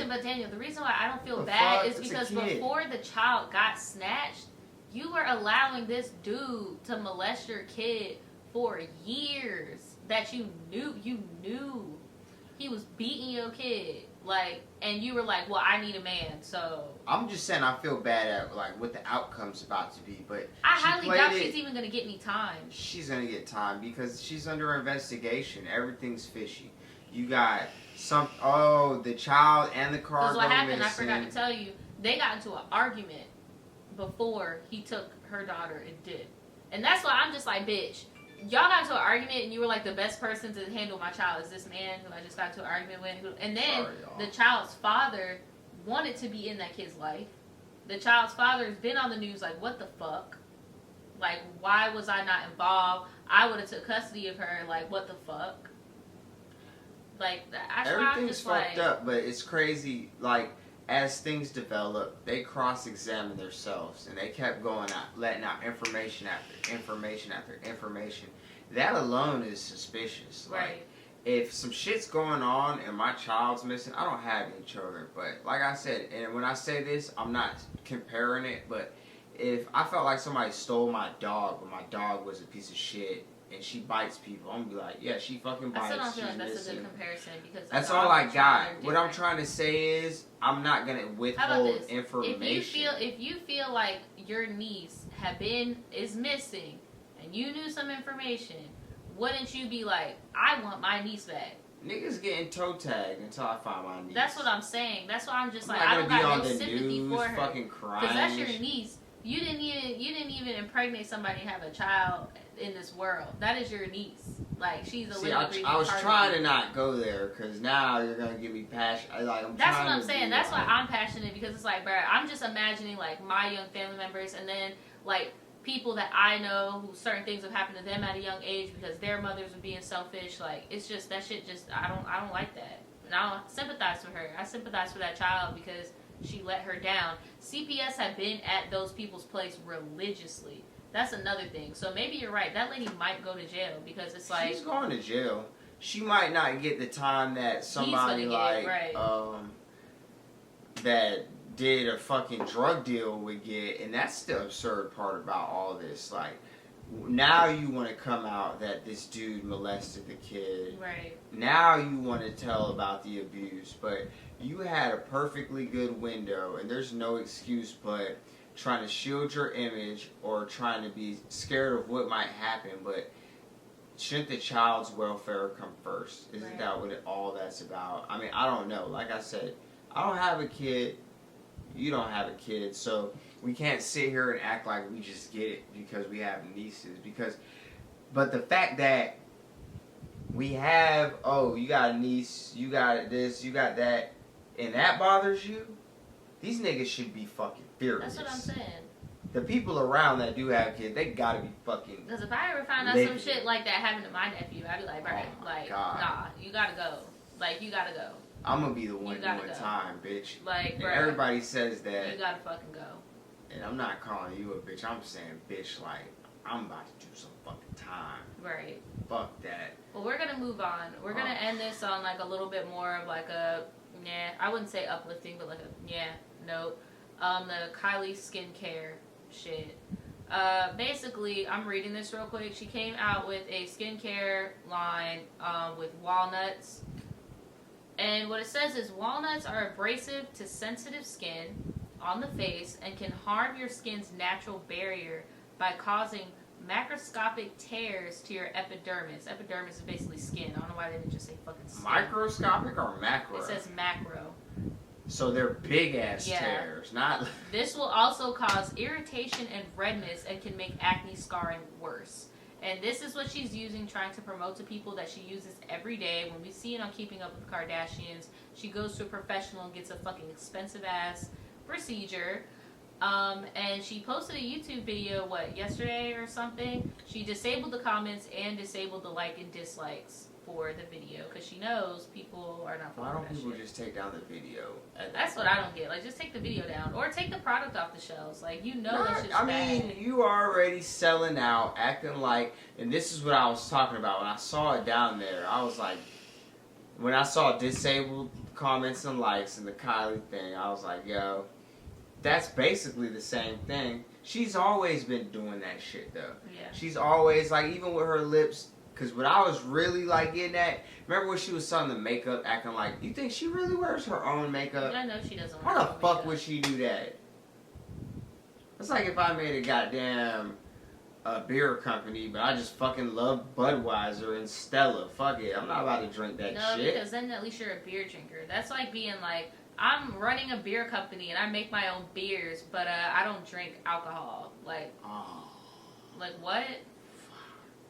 But Daniel, the reason why I don't feel bad is because before the child got snatched, you were allowing this dude to molest your kid for years. That you knew he was beating your kid. Like, and you were like, well, I need a man, so. I'm just saying I feel bad at, like, what the outcome's about to be, but I highly doubt she's even going to get me time. She's going to get time because she's under investigation. Everything's fishy. You got the child and the car. Because what happened, I forgot to tell you, they got into an argument before he took her daughter and did. And that's why I'm just like, bitch. Y'all got into an argument and you were like, the best person to handle my child is this man who I just got into an argument with. And then the child's father wanted to be in that kid's life. The child's father has been on the news like, what the fuck? Like, why was I not involved? I would have took custody of her. Like, what the fuck? Like, everything's fucked up, but it's crazy. Like, as things develop, they cross-examined themselves, and they kept going out, letting out information after information after information. That alone is suspicious. Right. Like, if some shit's going on and my child's missing, I don't have any children, but like I said, and when I say this, I'm not comparing it, but if I felt like somebody stole my dog, but my dog was a piece of shit, and she bites people, I'm gonna be like, yeah, she fucking bites. I still don't feel like that's missing. a good comparison because that's all I got. What I'm trying to say is I'm not gonna withhold information. If you feel like your niece is missing and you knew some information, wouldn't you be like, I want my niece back? Niggas getting toe tagged until I find my niece. That's what I'm saying. That's why I'm just like, I don't got no sympathy for her. Fucking crying. Because that's your niece. You didn't even impregnate somebody and have a child in this world. That is your niece. Like, she's a little breathing I was trying to not go there because now you're gonna give me passion. That's what I'm saying. That's why I'm passionate because it's like, bro, I'm just imagining like my young family members and then like people that I know who certain things have happened to them at a young age because their mothers were being selfish. Like, it's just that shit. Just I don't like that. And I don't sympathize for her. I sympathize for that child because she let her down. CPS have been at those people's place religiously. That's another thing. So maybe you're right. That lady might go to jail because it's like... She's going to jail. She might not get the time that somebody like... that did a fucking drug deal would get. And that's the absurd part about all this. Like, now you want to come out that this dude molested the kid. Right. Now you want to tell about the abuse. But you had a perfectly good window. And there's no excuse but... trying to shield your image or trying to be scared of what might happen, but shouldn't the child's welfare come first? Isn't that what all that's about? I mean, I don't know. Like I said, I don't have a kid. You don't have a kid, so we can't sit here and act like we just get it because we have nieces. Because But the fact that we have, oh, you got a niece, you got this, you got that, and that bothers you, these niggas should be fucking furious. That's what I'm saying. The people around that do have kids, they gotta be fucking. Because if I ever find out some shit like that happened to my nephew, I'd be like, bro, nah, you gotta go. Like, you gotta go. I'm gonna be the one doing time, bitch. Like, bro. Everybody says that. You gotta fucking go. And I'm not calling you a bitch. I'm saying, bitch, like, I'm about to do some fucking time. Right. Fuck that. Well, we're gonna move on. We're gonna end this on, like, a little bit more of, like, a, I wouldn't say uplifting, but, like, a, note. The Kylie skincare shit. Basically, I'm reading this real quick. She came out with a skincare line with walnuts. And what it says is, walnuts are abrasive to sensitive skin on the face and can harm your skin's natural barrier by causing macroscopic tears to your epidermis. Epidermis is basically skin. I don't know why they didn't just say fucking skin. Microscopic or macro? It says macro. So they're big ass tears, not. This will also cause irritation and redness and can make acne scarring worse. And this is what she's using, trying to promote to people that she uses every day. When we see it on Keeping Up with the Kardashians, she goes to a professional and gets a fucking expensive ass procedure. And she posted a YouTube video, yesterday or something? She disabled the comments and disabled the like and dislikes for the video because she knows people are not. Why don't people just take down the video? That's what I don't get. Like, just take the video down or take the product off the shelves. Like, that shit's I bad. mean, you are already selling out, acting like, and this is what I was talking about when I saw it down there. I was like, when I saw disabled comments and likes and the Kylie thing, I was like, yo, that's basically the same thing. She's always been doing that shit though. Yeah. She's always like, even with her lips. Because what I was really, like, getting at, remember when she was selling the makeup, acting like, you think she really wears her own makeup? I know she doesn't wear Why her the own fuck makeup. would she do that? It's like if I made a goddamn beer company, but I just fucking love Budweiser and Stella. Fuck it. I'm not about to drink that No, shit. because then at least you're a beer drinker. That's like being like, I'm running a beer company and I make my own beers, but I don't drink alcohol. Like, like what?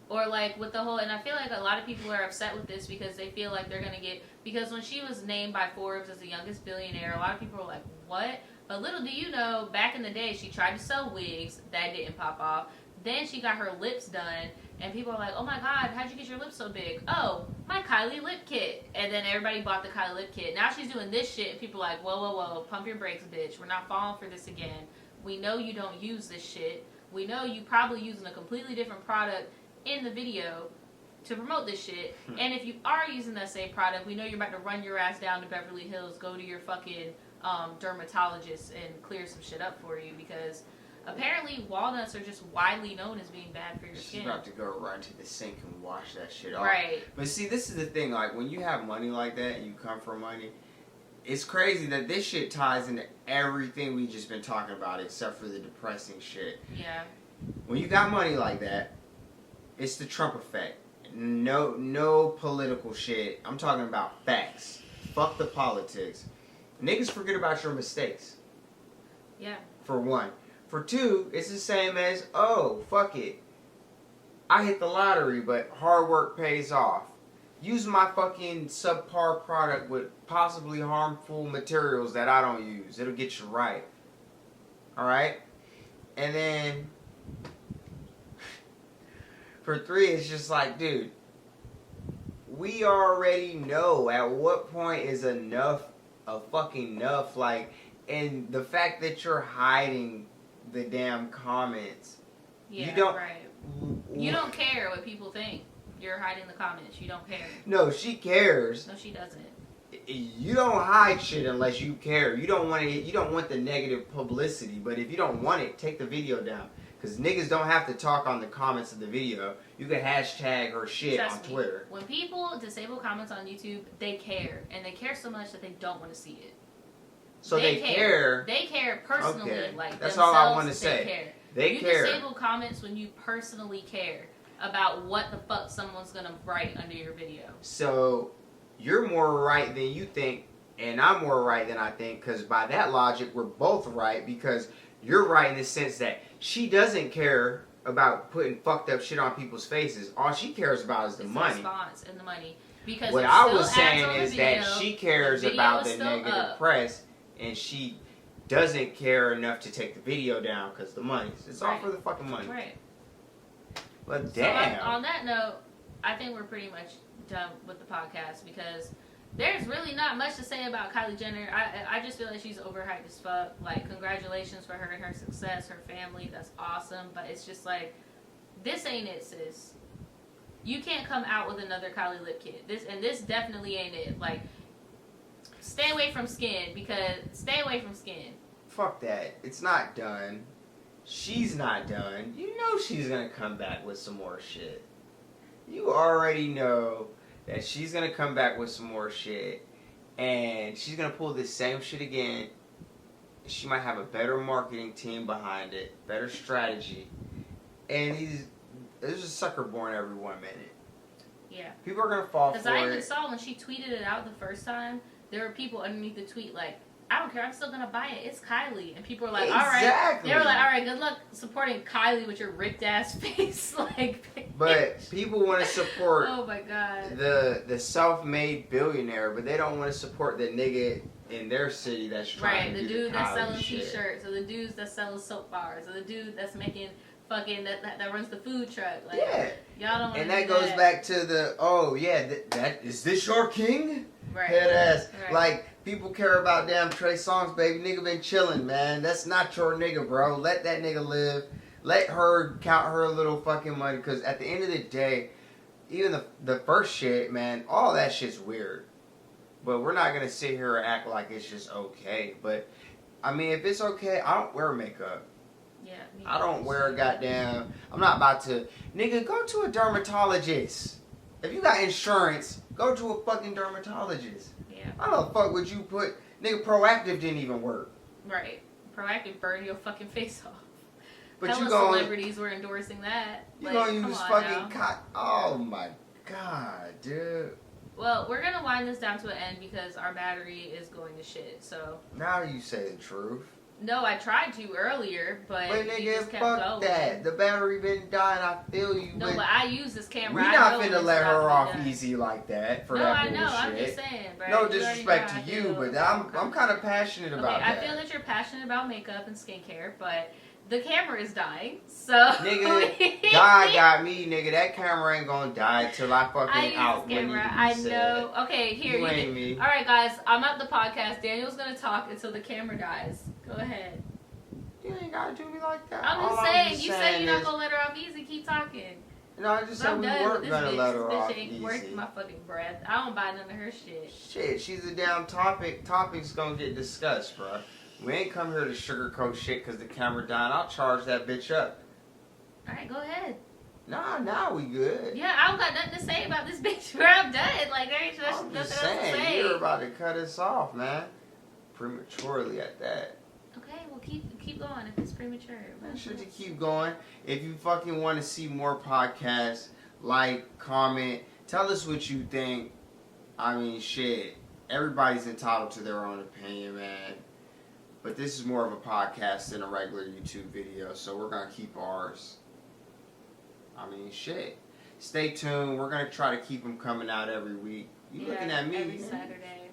Or like with the whole, and I feel like a lot of people are upset with this because they feel like they're going to get, because when she was named by Forbes as the youngest billionaire, a lot of people were like, what? But little do you know, back in the day, she tried to sell wigs, that didn't pop off. Then she got her lips done, and people are like, oh my god, how'd you get your lips so big? Oh, my Kylie lip kit. And then everybody bought the Kylie lip kit. Now she's doing this shit, and people are like, whoa, whoa, whoa, pump your brakes, bitch. We're not falling for this again. We know you don't use this shit. We know you probably using a completely different product in the video to promote this shit. And if you are using that same product, we know you're about to run your ass down to Beverly Hills, go to your fucking dermatologist and clear some shit up for you, because apparently walnuts are just widely known as being bad for your skin. She's about to go run to the sink and wash that shit off. Right. But see, this is the thing, like, when you have money like that and you come for money, it's crazy that this shit ties into everything we just been talking about except for the depressing shit. Yeah. When you got money like that, it's the Trump effect. No political shit. I'm talking about facts. Fuck the politics. Niggas forget about your mistakes. Yeah. For one. For two, it's the same as, oh, fuck it. I hit the lottery, but hard work pays off. Use my fucking subpar product with possibly harmful materials that I don't use. It'll get you right. Alright? And then for three, it's just like, dude, we already know at what point is enough of fucking enough. Like, and the fact that you're hiding the damn comments. Yeah, you don't, right. You don't care what people think. You're hiding the comments. You don't care. No, she cares. No, she doesn't. You don't hide shit unless you care. You don't want it. You don't want the negative publicity. But if you don't want it, take the video down. Because niggas don't have to talk on the comments of the video. You can hashtag her shit on Twitter. When people disable comments on YouTube, they care. And they care so much that they don't want to see it. So they care. They care personally. Okay. Like, that's all I want to say. say. You disable comments when you personally care about what the fuck someone's going to write under your video. So you're more right than you think, and I'm more right than I think, because by that logic, we're both right, because you're right in the sense that she doesn't care about putting fucked up shit on people's faces. All she cares about is the money. The response and the money. Because what I was saying is that she cares about the negative press, and she doesn't care enough to take the video down because the money. It's all for the fucking money. Right. But damn. So on that note, I think we're pretty much done with the podcast because there's really not much to say about Kylie Jenner. I just feel like she's overhyped as fuck. Like, congratulations for her and her success, her family. That's awesome. But it's just like, this ain't it, sis. You can't come out with another Kylie lip kit. This definitely ain't it. Like, stay away from skin stay away from skin. Fuck that. It's not done. She's not done. You know she's gonna come back with some more shit. You already know that she's gonna come back with some more shit, and she's gonna pull this same shit again. She might have a better marketing team behind it, better strategy, and there's a sucker born every 1 minute. Yeah. People are gonna fall for it. Because I even saw when she tweeted it out the first time, there were people underneath the tweet like, I don't care, I'm still gonna buy it. It's Kylie. And people were like, exactly. Alright. They were like, alright, good luck supporting Kylie with your ripped ass face. Like, but people want to support oh my god. the self-made billionaire, but they don't want to support the nigga in their city that's trying to do the dude that's selling shit. t-shirts, or the dudes that selling soap bars, or the dude that's making fucking that runs the food truck. Like, yeah. Y'all don't want to and that goes back to the that is this your king? Right. Head ass. Right. Like, people care about damn Trey Songz, baby. Nigga been chilling, man. That's not your nigga, bro. Let that nigga live. Let her count her little fucking money. Because at the end of the day, even the first shit, man, all that shit's weird. But we're not going to sit here and act like it's just okay. But, I mean, if it's okay, I don't wear makeup. Yeah. I don't wear a goddamn... I'm not about to... Nigga, go to a dermatologist. If you got insurance, go to a fucking dermatologist. Yeah. I don't fuck would you put... Nigga, Proactive didn't even work. Right. Proactive burn your fucking face off. But Hella you gonna... celebrities were endorsing that. You like, gonna use fucking... Oh my god, dude. Well, we're gonna wind this down to an end because our battery is going to shit, so... Now you say the truth. No, I tried to earlier, but you nigga, just kept fuck going. that. The battery been dying, I feel you. No, but I use this camera. We not finna let her off easy like that for that bullshit. No, I know. I'm just saying, bro. No disrespect to you, but I'm kind of passionate about that. I feel that you're passionate about makeup and skincare, but the camera is dying, so... Nigga, God got me, nigga. That camera ain't gonna die till I fucking out. I know. Okay, here. You ain't me. Alright, guys. I'm at the podcast. Daniel's gonna talk until the camera dies. Go ahead. You ain't gotta do me like that. I'm just saying. You said you're not gonna let her off easy. Keep talking. No, I just said we weren't gonna let her off easy. This bitch ain't worth my fucking breath. I don't buy none of her shit. Shit, she's a damn topic. Topic's gonna get discussed, bro. We ain't come here to sugarcoat shit because the camera died. I'll charge that bitch up. Alright, go ahead. Nah, we good. Yeah, I don't got nothing to say about this bitch where I'm done. Like, there ain't nothing else to say. You're about to cut us off, man. Prematurely at that. Okay, well, keep going if it's premature. Man, should you keep going? If you fucking want to see more podcasts, like, comment, tell us what you think. I mean, shit. Everybody's entitled to their own opinion, man. But this is more of a podcast than a regular YouTube video, so we're going to keep ours. I mean, shit. Stay tuned. We're going to try to keep them coming out every week. You looking at me? Every Saturday.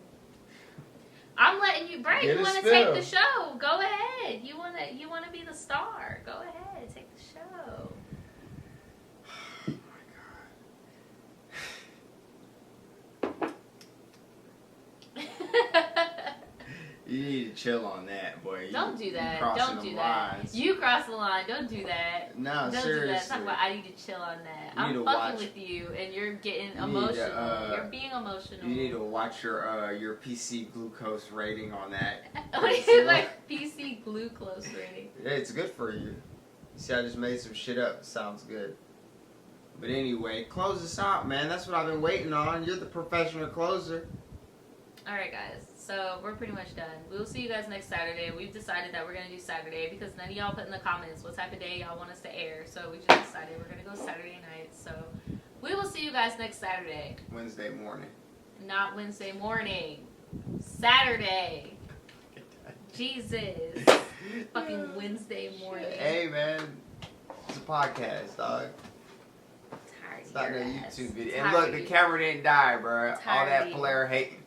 I'm letting you, Bray, you want to take the show. Go ahead. You want to be the star. Go ahead. Take the show. You need to chill on that, boy. Don't do that. Don't do that. Lines. You cross the line. Don't do that. No, don't seriously. do that. Talk about I need to chill on that. I'm fucking with you, and you're getting emotional. You're being emotional. You need to watch your PC glucose rating on that. What is it, like PC glucose rating? Yeah, it's good for you. See, I just made some shit up. Sounds good. But anyway, close us out, man. That's what I've been waiting on. You're the professional closer. Alright, guys. So, we're pretty much done. We'll see you guys next Saturday. We've decided that we're going to do Saturday because none of y'all put in the comments what type of day y'all want us to air. So, we just decided we're going to go Saturday night. So, we will see you guys next Saturday. Wednesday morning. Not Wednesday morning. Saturday. Jesus. Fucking Wednesday morning. Hey, man. It's a podcast, dog. Tired It's not of no your ass. YouTube video. Tired And look, of the you. camera didn't die, bro. All Tired that of player hate